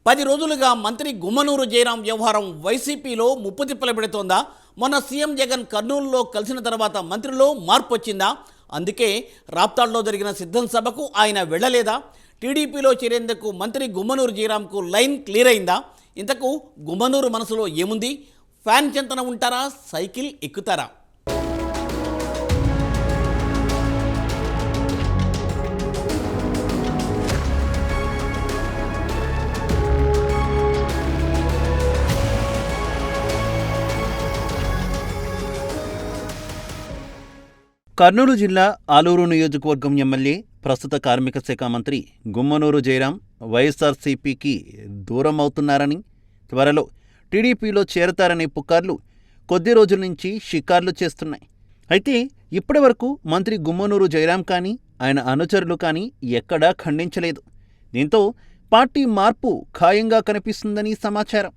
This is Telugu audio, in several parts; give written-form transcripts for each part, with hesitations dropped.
10 రోజులుగా మంత్రి గుమ్మనూరు జయరాం వ్యవహారం వైసీపీలో ముప్పు తిప్పలు పెడుతోందా? మొన్న సీఎం జగన్ కర్నూలులో కలిసిన తర్వాత మంత్రిలో మార్పు వచ్చిందా? అందుకే రాప్తాడ్లో జరిగిన సిద్ధం సభకు ఆయన వెళ్ళలేదా? టీడీపీలో చేరేందుకు మంత్రి గుమ్మనూరు జయరాంకు లైన్ క్లియర్ అయిందా? ఇంతకు గుమ్మనూరు మనసులో ఏముంది? ఫ్యాన్ చెంతన ఉంటారా? సైకిల్ ఎక్కుతారా? కర్నూలు జిల్లా ఆలూరు నియోజకవర్గం ఎమ్మెల్యే, ప్రస్తుత కార్మిక శాఖ మంత్రి గుమ్మనూరు జయరాం వైఎస్ఆర్సీపీకి దూరం అవుతున్నారని, త్వరలో టీడీపీలో చేరతారనే పుకార్లు కొద్ది రోజుల నుంచి షికార్లు చేస్తున్నాయి. అయితే ఇప్పటి వరకు మంత్రి గుమ్మనూరు జయరాం కానీ ఆయన అనుచరులు కానీ ఎక్కడా ఖండించలేదు. దీంతో పార్టీ మార్పు ఖాయంగా కనిపిస్తుందని సమాచారం.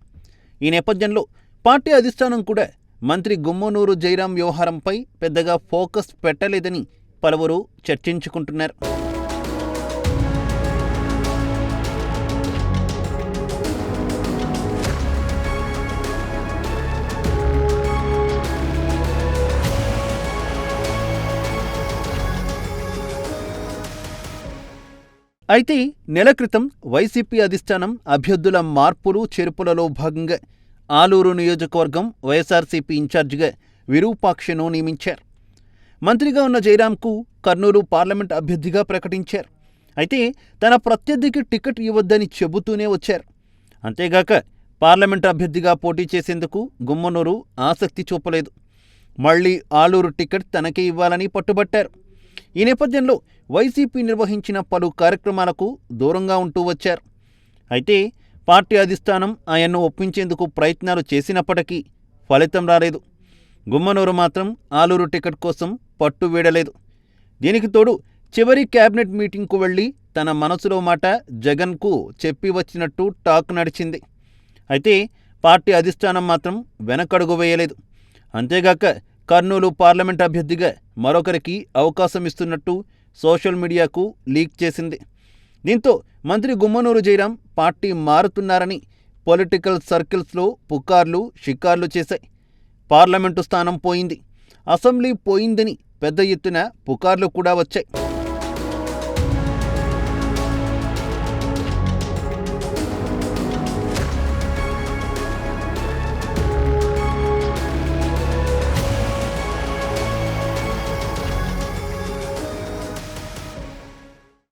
ఈ నేపథ్యంలో పార్టీ అధిష్టానం కూడా మంత్రి గుమ్మనూరు జయరాం వ్యవహారంపై పెద్దగా ఫోకస్ పెట్టలేదని పలువురు చర్చించుకుంటున్నారు. అయితే నెల క్రితం వైసీపీ అధిష్టానం అభ్యర్థుల మార్పులు చేర్పులలో భాగంగా ఆలూరు నియోజకవర్గం వైఎస్ఆర్సీపీ ఇన్ఛార్జిగా విరూపాక్షను నియమించారు. మంత్రిగా ఉన్న జయరాంకు కర్నూలు పార్లమెంట్ అభ్యర్థిగా ప్రకటించారు. అయితే తన ప్రత్యర్థికి టికెట్ ఇవ్వొద్దని చెబుతూనే వచ్చారు. అంతేగాక పార్లమెంట్ అభ్యర్థిగా పోటీ చేసేందుకు గుమ్మనూరు ఆసక్తి చూపలేదు. మళ్లీ ఆలూరు టికెట్ తనకే ఇవ్వాలని పట్టుబట్టారు. ఈ నేపథ్యంలో వైసీపీ నిర్వహించిన పలు కార్యక్రమాలకు దూరంగా ఉంటూ వచ్చారు. అయితే పార్టీ అధిష్టానం ఆయన్ను ఒప్పించేందుకు ప్రయత్నాలు చేసినప్పటికీ ఫలితం రాలేదు. గుమ్మనూరు మాత్రం ఆలూరు టికెట్ కోసం పట్టు వీడలేదు. దీనికి తోడు చివరి క్యాబినెట్ మీటింగ్కు వెళ్లి తన మనసులో మాట జగన్కు చెప్పి వచ్చినట్టు టాక్ నడిచింది. అయితే పార్టీ అధిష్టానం మాత్రం వెనకడుగు వేయలేదు. అంతేగాక కర్నూలు పార్లమెంట్ అభ్యర్థిగా మరొకరికి అవకాశం ఇస్తున్నట్టు సోషల్ మీడియాకు లీక్ చేసింది. దీంతో మంత్రి గుమ్మనూరు జయరాం పార్టీ మారుతున్నారని పొలిటికల్ సర్కిల్స్లో పుకార్లు, షికార్లు చేశాయి. పార్లమెంటు స్థానం పోయింది, అసెంబ్లీ పోయిందని పెద్ద ఎత్తున పుకార్లు కూడా వచ్చాయి.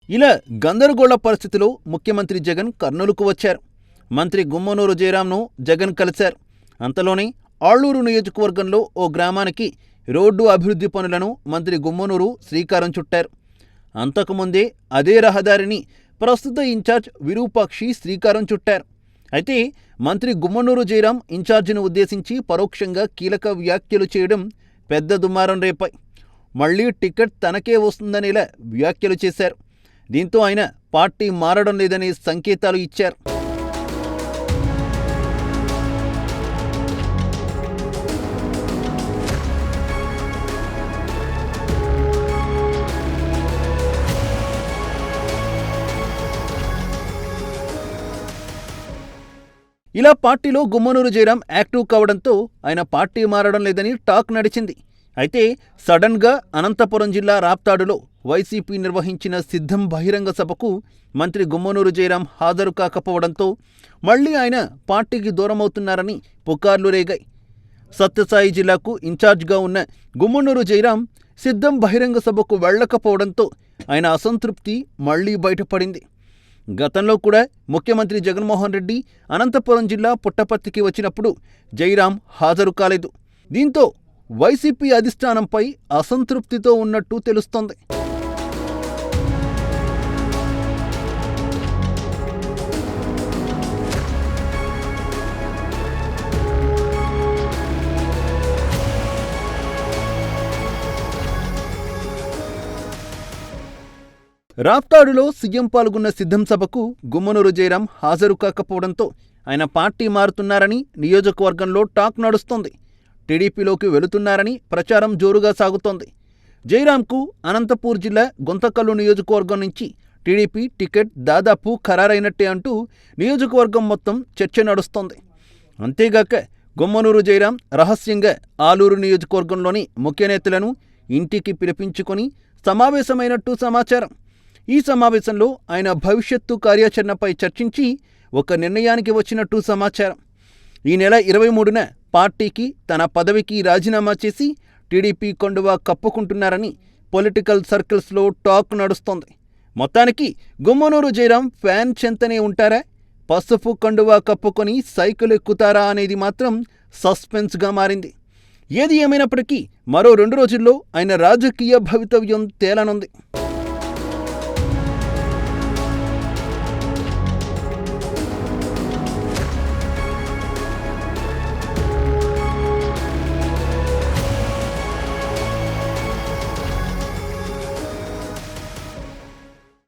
ఇలా గందరగోళ పరిస్థితిలో ముఖ్యమంత్రి జగన్ కర్నూలుకు వచ్చారు. మంత్రి గుమ్మనూరు జయరాంను జగన్ కలిశారు. అంతలోనే ఆళ్లూరు నియోజకవర్గంలో ఓ గ్రామానికి రోడ్డు అభివృద్ధి పనులను మంత్రి గుమ్మనూరు శ్రీకారం చుట్టారు. అంతకుముందే అదే రహదారిని ప్రస్తుత ఇన్ఛార్జ్ విరూపాక్షి శ్రీకారం చుట్టారు. అయితే మంత్రి గుమ్మనూరు జయరాం ఇన్ఛార్జిని ఉద్దేశించి పరోక్షంగా కీలక వ్యాఖ్యలు చేయడం పెద్ద దుమారం రేపాయి. మళ్లీ టికెట్ తనకే వస్తుందనేలా వ్యాఖ్యలు చేశారు. దీంతో ఆయన పార్టీ మారడం లేదనే సంకేతాలు ఇచ్చారు. ఇలా పార్టీలో గుమ్మనూరు జయరాం యాక్టివ్ కావడంతో ఆయన పార్టీ మారడం లేదని టాక్ నడిచింది. అయితే సడన్గా అనంతపురం జిల్లా రాప్తాడులో వైసీపీ నిర్వహించిన సిద్ధం బహిరంగ సభకు మంత్రి గుమ్మనూరు జయరాం హాజరు కాకపోవడంతో మళ్లీ ఆయన పార్టీకి దూరమవుతున్నారని పుకార్లు రేగాయి. సత్యసాయి జిల్లాకు ఇన్ఛార్జ్గా ఉన్న గుమ్మనూరు జయరాం సిద్ధం బహిరంగ సభకు వెళ్లకపోవడంతో ఆయన అసంతృప్తి మళ్లీ బయటపడింది. గతంలో కూడా ముఖ్యమంత్రి జగన్మోహన్ రెడ్డి అనంతపురం జిల్లా పుట్టపర్తికి వచ్చినప్పుడు జయరాం హాజరు కాలేదు. దీంతో వైసీపీ అధిష్టానంపై అసంతృప్తితో ఉన్నట్టు తెలుస్తోంది. రాప్తాడులో సీఎం పాల్గొన్న సిద్ధం సభకు గుమ్మనూరు జయరాం హాజరు కాకపోవడంతో ఆయన పార్టీ మారుతున్నారని నియోజకవర్గంలో టాక్ నడుస్తోంది. టీడీపీలోకి వెళుతున్నారని ప్రచారం జోరుగా సాగుతోంది. జయరాంకు అనంతపూర్ జిల్లా గుంతకల్లు నియోజకవర్గం నుంచి టీడీపీ టికెట్ దాదాపు ఖరారైనట్టే అంటూ నియోజకవర్గం మొత్తం చర్చ నడుస్తోంది. అంతేగాక గుమ్మనూరు జయరాం రహస్యంగా ఆలూరు నియోజకవర్గంలోని ముఖ్య నేతలను ఇంటికి పిలిపించుకొని సమావేశమైనట్టు సమాచారం. ఈ సమావేశంలో ఆయన భవిష్యత్తు కార్యాచరణపై చర్చించి ఒక నిర్ణయానికి వచ్చినట్టు సమాచారం. ఈ నెల 23న పార్టీకి తన పదవికి రాజీనామా చేసి టీడీపీ కండువా కప్పుకుంటున్నారని పొలిటికల్ సర్కిల్స్లో టాక్ నడుస్తోంది. మొత్తానికి గుమ్మనూరు జయరాం ఫ్యాన్ చెంతనే ఉంటారా, పసుపు కండువా కప్పుకొని సైకిల్ ఎక్కుతారా అనేది మాత్రం సస్పెన్స్గా మారింది. ఏది ఏమైనప్పటికీ మరో 2 రోజుల్లో ఆయన రాజకీయ భవితవ్యం తేలనుంది.